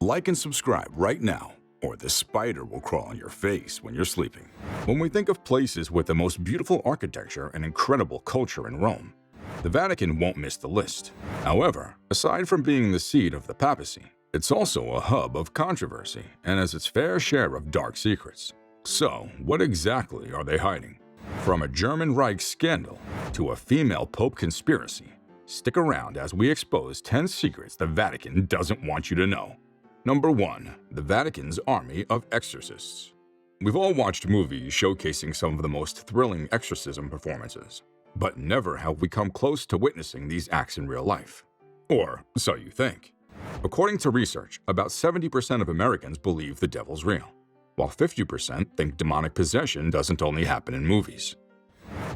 Like and subscribe right now, or the spider will crawl on your face when you're sleeping. When we think of places with the most beautiful architecture and incredible culture in Rome, the Vatican won't miss the list. However, aside from being the seat of the papacy, it's also a hub of controversy and has its fair share of dark secrets. So, what exactly are they hiding? From a German Reich scandal to a female Pope conspiracy, stick around as we expose 10 secrets the Vatican doesn't want you to know. Number 1. The Vatican's Army of Exorcists. We've all watched movies showcasing some of the most thrilling exorcism performances, but never have we come close to witnessing these acts in real life. Or so you think. According to research, about 70% of Americans believe the devil's real, while 50% think demonic possession doesn't only happen in movies.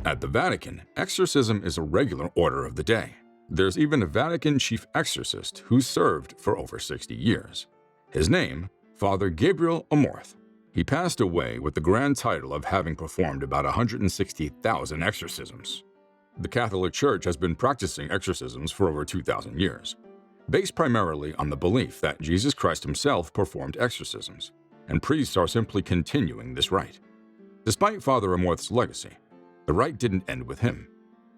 At the Vatican, exorcism is a regular order of the day. There's even a Vatican chief exorcist who's served for over 60 years. His name, Father Gabriel Amorth. He passed away with the grand title of having performed about 160,000 exorcisms. The Catholic Church has been practicing exorcisms for over 2,000 years, based primarily on the belief that Jesus Christ himself performed exorcisms, and priests are simply continuing this rite. Despite Father Amorth's legacy, the rite didn't end with him.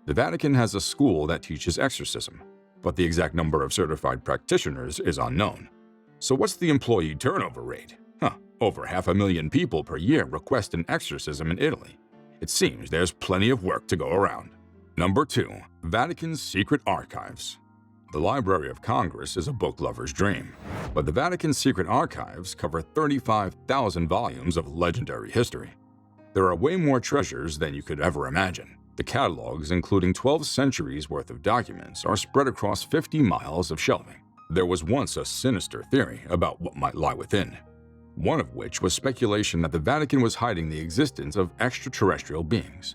The Vatican has a school that teaches exorcism, but the exact number of certified practitioners is unknown. So what's the employee turnover rate? Over 500,000 people per year request an exorcism in Italy. It seems there's plenty of work to go around. Number 2. Vatican's Secret Archives. The Library of Congress is a book lover's dream, but the Vatican's secret archives cover 35,000 volumes of legendary history. There are way more treasures than you could ever imagine. The catalogs, including 12 centuries worth of documents, are spread across 50 miles of shelving. There was once a sinister theory about what might lie within, one of which was speculation that the Vatican was hiding the existence of extraterrestrial beings.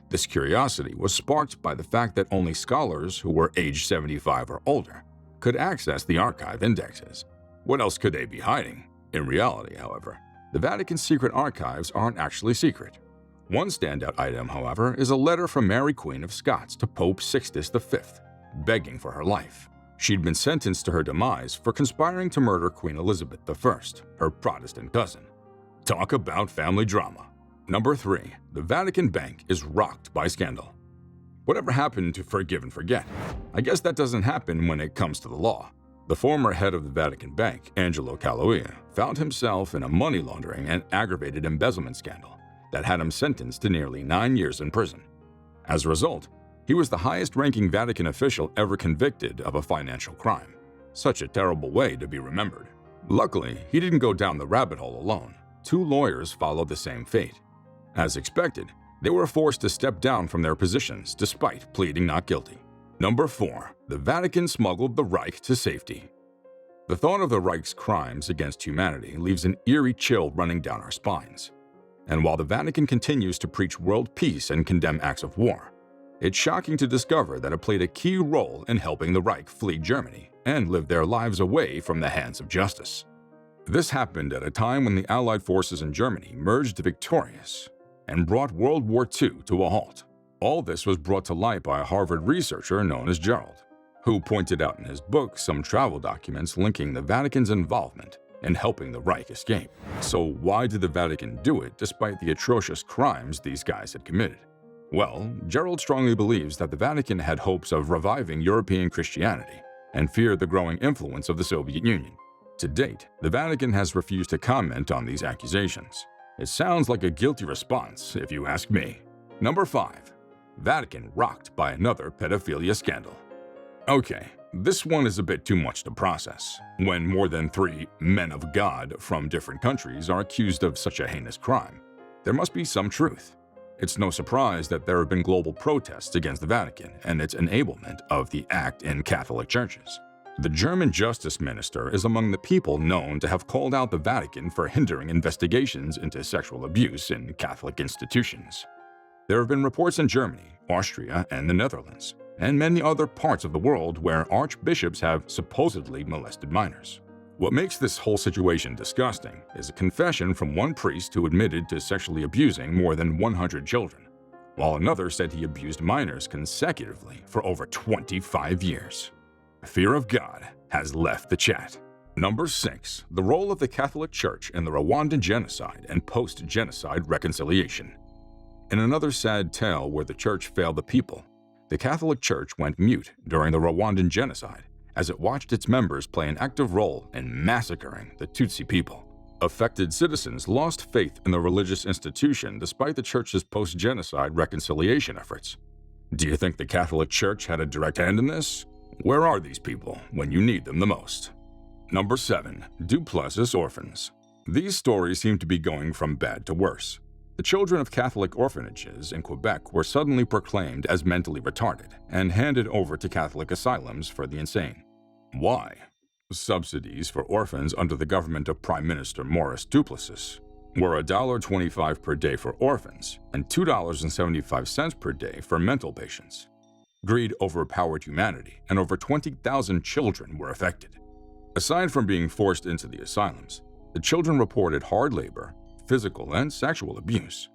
This curiosity was sparked by the fact that only scholars who were aged 75 or older could access the archive indexes. What else could they be hiding? In reality, however, the Vatican's secret archives aren't actually secret. One standout item, however, is a letter from Mary Queen of Scots to Pope Sixtus V, begging for her life. She'd been sentenced to her demise for conspiring to murder Queen Elizabeth I, her Protestant cousin. Talk about family drama. Number 3. The Vatican Bank is rocked by scandal. Whatever happened to forgive and forget? I guess that doesn't happen when it comes to the law. The former head of the Vatican Bank, Angelo Caluia, found himself in a money laundering and aggravated embezzlement scandal that had him sentenced to nearly 9 years in prison. As a result, he was the highest-ranking Vatican official ever convicted of a financial crime. Such a terrible way to be remembered. Luckily, he didn't go down the rabbit hole alone. 2 lawyers followed the same fate. As expected, they were forced to step down from their positions despite pleading not guilty. Number 4. The Vatican smuggled the Reich to safety. The thought of the Reich's crimes against humanity leaves an eerie chill running down our spines. And while the Vatican continues to preach world peace and condemn acts of war, it's shocking to discover that it played a key role in helping the Reich flee Germany and live their lives away from the hands of justice. This happened at a time when the Allied forces in Germany emerged victorious and brought World War II to a halt. All this was brought to light by a Harvard researcher known as Gerald, who pointed out in his book some travel documents linking the Vatican's involvement in helping the Reich escape. So why did the Vatican do it despite the atrocious crimes these guys had committed? Well, Gerald strongly believes that the Vatican had hopes of reviving European Christianity and feared the growing influence of the Soviet Union. To date, the Vatican has refused to comment on these accusations. It sounds like a guilty response, if you ask me. Number 5. Vatican rocked by another pedophilia scandal. Okay, this one is a bit too much to process. When more than 3 men of God from different countries are accused of such a heinous crime, there must be some truth. It's no surprise that there have been global protests against the Vatican and its enablement of the act in Catholic churches. The German justice minister is among the people known to have called out the Vatican for hindering investigations into sexual abuse in Catholic institutions. There have been reports in Germany, Austria, and the Netherlands, and many other parts of the world where archbishops have supposedly molested minors. What makes this whole situation disgusting is a confession from one priest who admitted to sexually abusing more than 100 children, while another said he abused minors consecutively for over 25 years. Fear of God has left the chat. Number 6. The role of the Catholic Church in the Rwandan Genocide and post-genocide reconciliation. In another sad tale where the Church failed the people, the Catholic Church went mute during the Rwandan Genocide as it watched its members play an active role in massacring the Tutsi people. Affected citizens lost faith in the religious institution despite the Church's post-genocide reconciliation efforts. Do you think the Catholic Church had a direct hand in this? Where are these people when you need them the most? Number 7. Duplessis orphans. These stories seem to be going from bad to worse. The children of Catholic orphanages in Quebec were suddenly proclaimed as mentally retarded and handed over to Catholic asylums for the insane. Why? Subsidies for orphans under the government of Prime Minister Maurice Duplessis were $1.25 per day for orphans and $2.75 per day for mental patients. Greed overpowered humanity, and over 20,000 children were affected. Aside from being forced into the asylums, the children reported hard labor, physical and sexual abuse.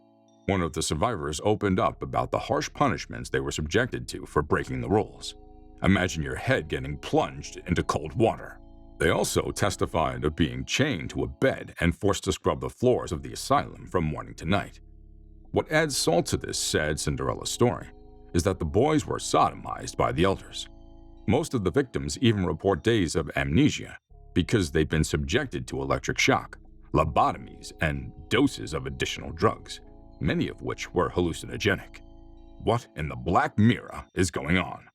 One of the survivors opened up about the harsh punishments they were subjected to for breaking the rules. Imagine your head getting plunged into cold water. They also testified of being chained to a bed and forced to scrub the floors of the asylum from morning to night. What adds salt to this sad Cinderella story is that the boys were sodomized by the elders. Most of the victims even report days of amnesia because they'd been subjected to electric shock, lobotomies, and doses of additional drugs, many of which were hallucinogenic. What in the Black Mirror is going on?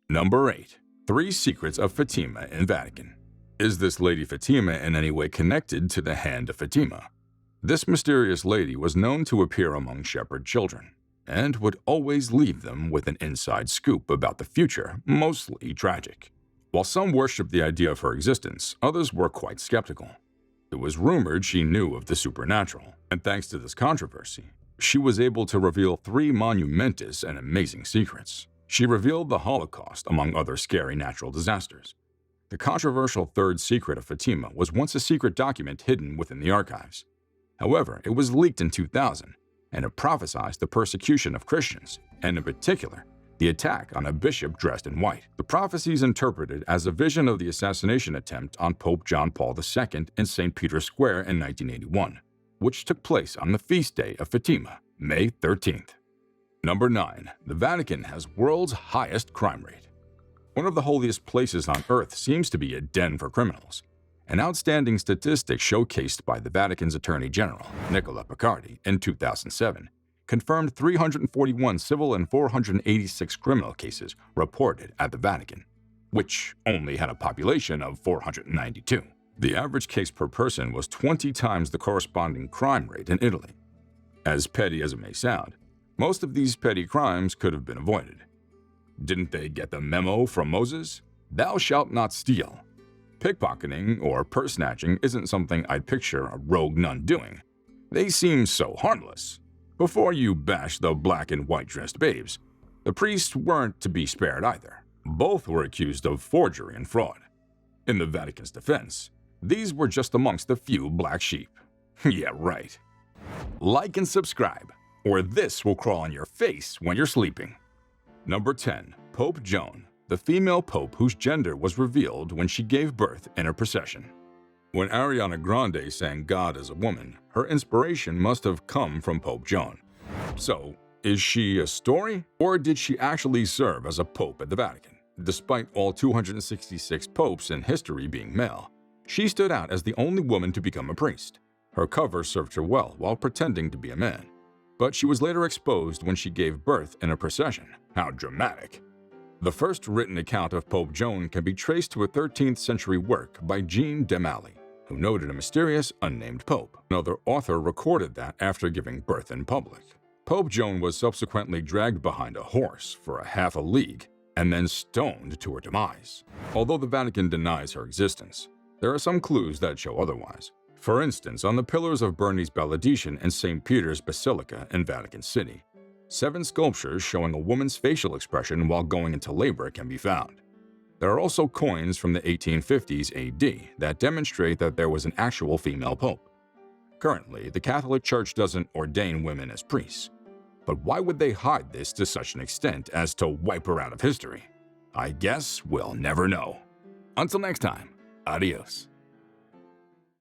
Number 8. 3 Secrets of Fatima in Vatican. Is this Lady Fatima in any way connected to the Hand of Fatima? This mysterious lady was known to appear among shepherd children and would always leave them with an inside scoop about the future, mostly tragic. While some worshipped the idea of her existence, others were quite skeptical. It was rumored she knew of the supernatural, and thanks to this controversy, she was able to reveal 3 monumentous and amazing secrets. She revealed the Holocaust, among other scary natural disasters. The controversial third secret of Fatima was once a secret document hidden within the archives. However, it was leaked in 2000, and it prophesied the persecution of Christians, and in particular, the attack on a bishop dressed in white. The prophecy is interpreted as a vision of the assassination attempt on Pope John Paul II in St. Peter's Square in 1981, which took place on the feast day of Fatima, May 13th. Number 9. The Vatican has world's highest crime rate. One of the holiest places on earth seems to be a den for criminals. An outstanding statistic showcased by the Vatican's Attorney General, Nicola Picardi, in 2007, confirmed 341 civil and 486 criminal cases reported at the Vatican, which only had a population of 492. The average case per person was 20 times the corresponding crime rate in Italy. As petty as it may sound, most of these petty crimes could have been avoided. Didn't they get the memo from Moses? Thou shalt not steal. Pickpocketing or purse snatching isn't something I'd picture a rogue nun doing. They seem so harmless. Before you bash the black and white dressed babes, the priests weren't to be spared either. Both were accused of forgery and fraud. In the Vatican's defense, these were just amongst the few black sheep. Yeah, right. Like and subscribe, or this will crawl on your face when you're sleeping. Number 10. Pope Joan, the female pope whose gender was revealed when she gave birth in a procession. When Ariana Grande sang God as a woman, her inspiration must have come from Pope Joan. So, is she a story, or did she actually serve as a pope at the Vatican? Despite all 266 popes in history being male, she stood out as the only woman to become a priest. Her cover served her well while pretending to be a man. But she was later exposed when she gave birth in a procession. How dramatic. The first written account of Pope Joan can be traced to a 13th century work by Jean de Mailly, who noted a mysterious, unnamed pope. Another author recorded that after giving birth in public. Pope Joan was subsequently dragged behind a horse for a half a league and then stoned to her demise. Although the Vatican denies her existence, there are some clues that show otherwise. For instance, on the pillars of Bernese Benediction in St. Peter's Basilica in Vatican City, 7 sculptures showing a woman's facial expression while going into labor can be found. There are also coins from the 1850s AD that demonstrate that there was an actual female pope. Currently, the Catholic Church doesn't ordain women as priests. But why would they hide this to such an extent as to wipe her out of history? I guess we'll never know. Until next time, adios.